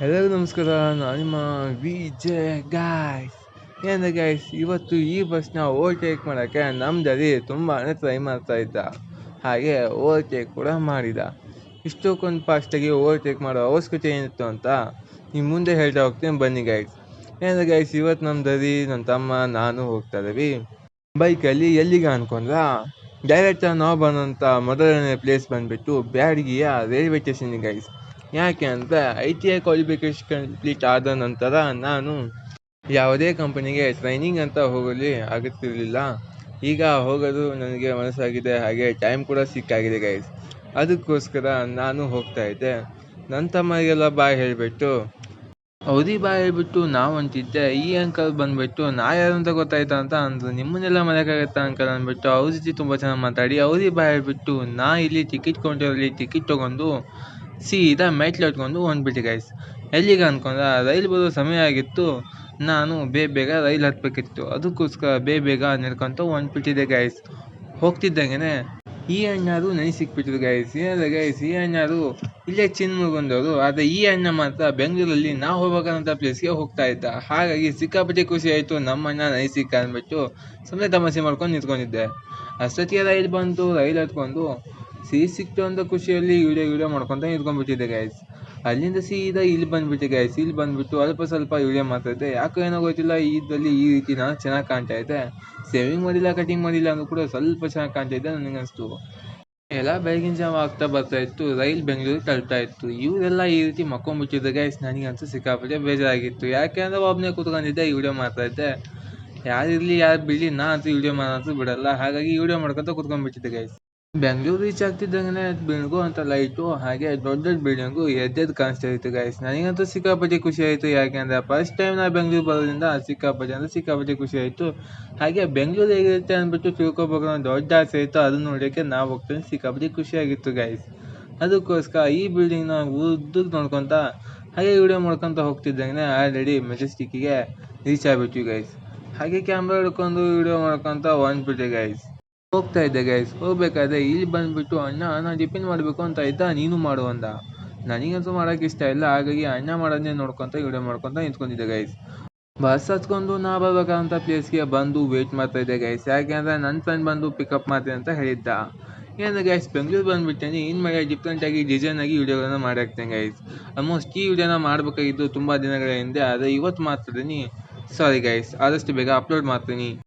ಎಲ್ಲರಿಗೂ ನಮಸ್ಕಾರ. ನಾನು ನಿಮ್ಮ ವಿಜಯ್ ಗಾಯ್ಸ್. ಏನು ಗಾಯ್ಸ್, ಇವತ್ತು ಈ ಬಸ್ನ ಓವರ್ಟೇಕ್ ಮಾಡೋಕ್ಕೆ ನಮ್ಮದಲ್ಲಿ ತುಂಬಾ ಟ್ರೈ ಮಾಡ್ತಾ ಇದ್ದ, ಹಾಗೆ ಓವರ್ಟೇಕ್ ಕೂಡ ಮಾಡಿದ. ಇಷ್ಟಕ್ಕೊಂದು ಫಾಸ್ಟಾಗಿ ಓವರ್ಟೇಕ್ ಮಾಡೋ ಅವಶ್ಯಕತೆ ಏನಿತ್ತು ಅಂತ ನಿಮ್ಮ ಮುಂದೆ ಹೇಳ್ತಾ ಹೋಗ್ತೀನಿ, ಬನ್ನಿ ಗಾಯ್ಸ್. ಏನು ಗಾಯ್ಸ್, ಇವತ್ತು ನಮ್ಮದಲ್ಲಿ ನನ್ನ ತಮ್ಮ ನಾನು ಹೋಗ್ತಾ ಇದ್ದೀವಿ ಬೈಕಲ್ಲಿ. ಎಲ್ಲಿಗೆ ಅನ್ಕೊಂಡ್ರ, ಡೈರೆಕ್ಟಾಗಿ ನಾವು ಬಂದಂಥ ಮೊದಲನೇ ಪ್ಲೇಸ್ ಬಂದುಬಿಟ್ಟು ಬ್ಯಾಡಗಿಯ ರೈಲ್ವೆ ಸ್ಟೇಷನ್ಗೆ ಗಾಯ್ಸ್. ಯಾಕೆ ಅಂದರೆ ITI ಕ್ವಾಲಿಫಿಕೇಷನ್ ಕಂಪ್ಲೀಟ್ ಆದ ನಂತರ ನಾನು ಯಾವುದೇ ಕಂಪನಿಗೆ ಟ್ರೈನಿಂಗ್ ಅಂತ ಹೋಗಲಿ ಆಗುತ್ತಿರಲಿಲ್ಲ. ಈಗ ಹೋಗೋದು ನನಗೆ ಮನಸ್ಸಾಗಿದೆ, ಹಾಗೆ ಟೈಮ್ ಕೂಡ ಸಿಕ್ಕಾಗಿದೆ ಗೈಸ್. ಅದಕ್ಕೋಸ್ಕರ ನಾನು ಹೋಗ್ತಾ ಇದ್ದೆ. ನನ್ನ ತಮ್ಮರಿಗೆಲ್ಲ ಬಾಯ್ ಹೇಳಿಬಿಟ್ಟು ಅವ್ರಿಗೆ ಬಾಯ್ ಹೇಳ್ಬಿಟ್ಟು ನಾವು ಅಂತಿದ್ದೆ. ಈ ಅಂಕಲ್ ಬಂದುಬಿಟ್ಟು ನಾ ಯಾರು ಅಂತ ಗೊತ್ತಾಯ್ತಾ ಅಂತ ಅಂದರು. ನಿಮ್ಮನ್ನೆಲ್ಲ ಮರೆಯೋಕ್ಕಾಗತ್ತಾ ಅಂಕಲ್ ಅಂದ್ಬಿಟ್ಟು ಅವ್ರ ಜೊತೆ ತುಂಬ ಚೆನ್ನಾಗಿ ಮಾತಾಡಿ ಅವ್ರಿಗೆ ಬಾಯ್ ಹೇಳ್ಬಿಟ್ಟು ನಾ ಇಲ್ಲಿ ಟಿಕೆಟ್ ಕೌಂಟರಲ್ಲಿ ಟಿಕೆಟ್ ತೊಗೊಂಡು ಸೀದಾ ಮೆಟ್ಲು ಹೊತ್ಕೊಂಡು ಹೊಂದ್ಬಿಟ್ಟೆ ಗೈಸ್. ಎಲ್ಲಿಗೆ ಅನ್ಕೊಂಡ್ರೆ ರೈಲು ಬರೋ ಸಮಯ ಆಗಿತ್ತು. ನಾನು ಬೇಗ ರೈಲು ಹತ್ಬೇಕಿತ್ತು. ಅದಕ್ಕೋಸ್ಕರ ಬೇಗ ನಡ್ಕೊತ ಹೊಂದ್ಬಿಟ್ಟಿದ್ದೆ ಗೈಸ್. ಹೋಗ್ತಿದ್ದಂಗೆ ಈ ಅಣ್ಣರು ನನಗೆ ಸಿಕ್ಬಿಟ್ರು ಗೈಸ್. ಏನಿದೆ ಗೈಸ್, ಈ ಅಣ್ಣರು ಇಲ್ಲೇ ಚಿನ್ಮುರ್ಗಂದವರು, ಆದರೆ ಈ ಅಣ್ಣ ಮಾತ್ರ ಬೆಂಗಳೂರಲ್ಲಿ ನಾವು ಹೋಗ್ಬೇಕಂತ ಪ್ಲೇಸ್ಗೆ ಹೋಗ್ತಾ ಇದ್ದ. ಹಾಗಾಗಿ ಸಿಕ್ಕಾಪಟ್ಟೆ ಖುಷಿ ಆಯಿತು, ನಮ್ಮ ಅಣ್ಣ ನನಗೆ ಸಿಕ್ಕ ಅಂದ್ಬಿಟ್ಟು ಸುಮ್ಮನೆ ತಮಾಷೆ ಮಾಡ್ಕೊಂಡು ನಿಂತ್ಕೊಂಡಿದ್ದೆ. ಅಷ್ಟೊತ್ತಿಗೆ ರೈಲು ಬಂತು. ರೈಲು ಹತ್ಕೊಂಡು ಸಿಕ್ತು ಅಂತ ಖುಷಿಯಲ್ಲಿ ವಿಡಿಯೋ ಮಾಡ್ಕೊತ ನಿಂತ್ಕೊಂಡ್ಬಿಟ್ಟಿದ್ದೆ ಗೈಸ್. ಅಲ್ಲಿಂದ ಸೀದಾ ಇಲ್ಲಿ ಬಂದುಬಿಟ್ಟೆ ಗೈಸ್. ಇಲ್ಲಿ ಬಂದುಬಿಟ್ಟು ಅಲ್ಪ ಸ್ವಲ್ಪ ವಿಡಿಯೋ ಮಾಡ್ತಾಯಿದ್ದೆ. ಯಾಕೋ ಏನೋ ಗೊತ್ತಿಲ್ಲ, ಇದರಲ್ಲಿ ಈ ರೀತಿ ನಾನು ಚೆನ್ನಾಗಿ ಕಾಣ್ತಾ ಇದ್ದೆ. ಸೇವಿಂಗ್ ಮಾಡಿಲ್ಲ, ಕಟಿಂಗ್ ಮಾಡಿಲ್ಲ ಅಂದ್ರೂ ಕೂಡ ಸ್ವಲ್ಪ ಚೆನ್ನಾಗಿ ಕಾಣ್ತಾ ಇದ್ದೆ ನನಗನ್ನಿಸ್ತು. ಎಲ್ಲ ಬೆಳಗಿನ ಜಾವ ಆಗ್ತಾ ಬರ್ತಾ ಇತ್ತು. ರೈಲ್ ಬೆಂಗಳೂರಿಗೆ ತಲುಪ್ತಾ ಇತ್ತು. ಇವರೆಲ್ಲ ಈ ರೀತಿ ಮಕ್ಕೊಂಡ್ಬಿಟ್ಟಿದ್ದೆ ಗೈಸ್. ನನಗಂತೂ ಸಿಕ್ಕಾಪಟ್ಟೆ ಬೇಜಾರಾಗಿತ್ತು. ಯಾಕೆಂದ್ರೆ ಒಬ್ಬನೇ ಕೂತ್ಕೊಂಡಿದ್ದೆ, ವಿಡಿಯೋ ಮಾಡ್ತಾಯಿದ್ದೆ. ಯಾರಿರಲಿ ಯಾರು ಬಿಡಲಿ, ನಾ ಅಂತೂ ವಿಡಿಯೋ ಮಾಡೋಂತೂ ಬಿಡಲ್ಲ. ಹಾಗಾಗಿ ವಿಡಿಯೋ ಮಾಡ್ಕೊತ ಕೂತ್ಕೊಂಡ್ಬಿಟ್ಟಿದ್ದೆ ಗೈಸ್. ಬೆಂಗಳೂರು ರೀಚ್ ಆಗ್ತಿದ್ದಂಗೆ ಬೆಳಗು ಅಂತ ಲೈಟು, ಹಾಗೆ ದೊಡ್ಡ ಬಿಲ್ಡಿಂಗು ಎದ್ದೆದ್ದು ಕಾಣಿಸ್ತಾ ಇತ್ತು ಗೈಸ್. ನನಗಂತೂ ಸಿಕ್ಕಾಪಟ್ಟೆ ಖುಷಿ ಆಯಿತು. ಯಾಕೆಂದರೆ ಫಸ್ಟ್ ಟೈಮ್ ನಾ ಬೆಂಗಳೂರು ಬರೋದ್ರಿಂದ ಸಿಕ್ಕಾಪಟ್ಟೆ ಖುಷಿ ಆಯಿತು. ಹಾಗೆ ಬೆಂಗಳೂರು ಹೇಗಿರುತ್ತೆ ಅಂದ್ಬಿಟ್ಟು ತಿಳ್ಕೊಬೇಕು ಅನ್ನೋ ದೊಡ್ಡ ಆಸೆ ಇತ್ತು. ಅದನ್ನು ನೋಡೋಕ್ಕೆ ನಾವು ಹೋಗ್ತೀನಿ, ಸಿಕ್ಕಾಪಟ್ಟೆ ಖುಷಿಯಾಗಿತ್ತು ಗೈಸ್. ಅದಕ್ಕೋಸ್ಕರ ಈ ಬಿಲ್ಡಿಂಗ್ನ ಉದ್ದಕ್ಕೆ ನೋಡ್ಕೊತ ಹಾಗೆ ವಿಡಿಯೋ ಮಾಡ್ಕೊತ ಹೋಗ್ತಿದ್ದಂಗೆ ಆಲ್ರೆಡಿ ಮೆಜೆಸ್ಟಿಕ್ಕಿಗೆ ರೀಚ್ ಆಗಿಬಿಟ್ವಿ ಗೈಸ್. ಹಾಗೆ ಕ್ಯಾಮ್ರಾ ಹಿಡ್ಕೊಂಡು ವಿಡಿಯೋ ಮಾಡ್ಕೊತ ಹೊಂದ್ಬಿಟ್ಟೆ ಗೈಸ್. ಹೋಗ್ತಾ ಇದ್ದೆ ಗೈಸ್. ಹೋಗ್ಬೇಕಾದ್ರೆ ಇಲ್ಲಿ ಬಂದುಬಿಟ್ಟು ಅಣ್ಣ ನಾನು ಟಿಫಿನ್ ಮಾಡಬೇಕು ಅಂತ ಇದ್ದ, ನೀನು ಮಾಡು ಅಂದ. ನನಗಂತೂ ಮಾಡೋಕ್ಕೆ ಇಷ್ಟ ಇಲ್ಲ. ಹಾಗಾಗಿ ಅಣ್ಣ ಮಾಡೋದನ್ನೇ ನೋಡ್ಕೊತ ವಿಡಿಯೋ ಮಾಡ್ಕೊತ ನಿಂತ್ಕೊಂಡಿದ್ದೆ ಗೈಸ್. ಬಸ್ ಹತ್ಕೊಂಡು ನಾ ಬರ್ಬೇಕಂತ ಪ್ಲೇಸ್ಗೆ ಬಂದು ವೆಯ್ಟ್ ಮಾಡ್ತಾ ಇದ್ದೆ ಗೈಸ್. ಯಾಕೆಂದರೆ ನನ್ನ ಫ್ರೆಂಡ್ ಬಂದು ಪಿಕಪ್ ಮಾಡ್ತೀನಿ ಅಂತ ಹೇಳಿದ್ದ. ಏನು ಗೈಸ್, ಬೆಂಗಳೂರು ಬಂದುಬಿಟ್ಟೇನೆ. ಇನ್ಮೇಲೆ ಡಿಫ್ರೆಂಟಾಗಿ ಡಿಸೈನಾಗಿ ವಿಡಿಯೋಗಳನ್ನ ಮಾಡಾಕ್ತೇನೆ ಗೈಸ್. ಆಲ್ಮೋಸ್ಟ್ ಈ ವಿಡಿಯೋನ ಮಾಡಬೇಕಾಗಿದ್ದು ತುಂಬ ದಿನಗಳ ಹಿಂದೆ, ಆದರೆ ಇವತ್ತು ಮಾಡ್ತಿದ್ದೀನಿ. ಸಾರಿ ಗೈಸ್, ಆದಷ್ಟು ಬೇಗ ಅಪ್ಲೋಡ್ ಮಾಡ್ತೀನಿ.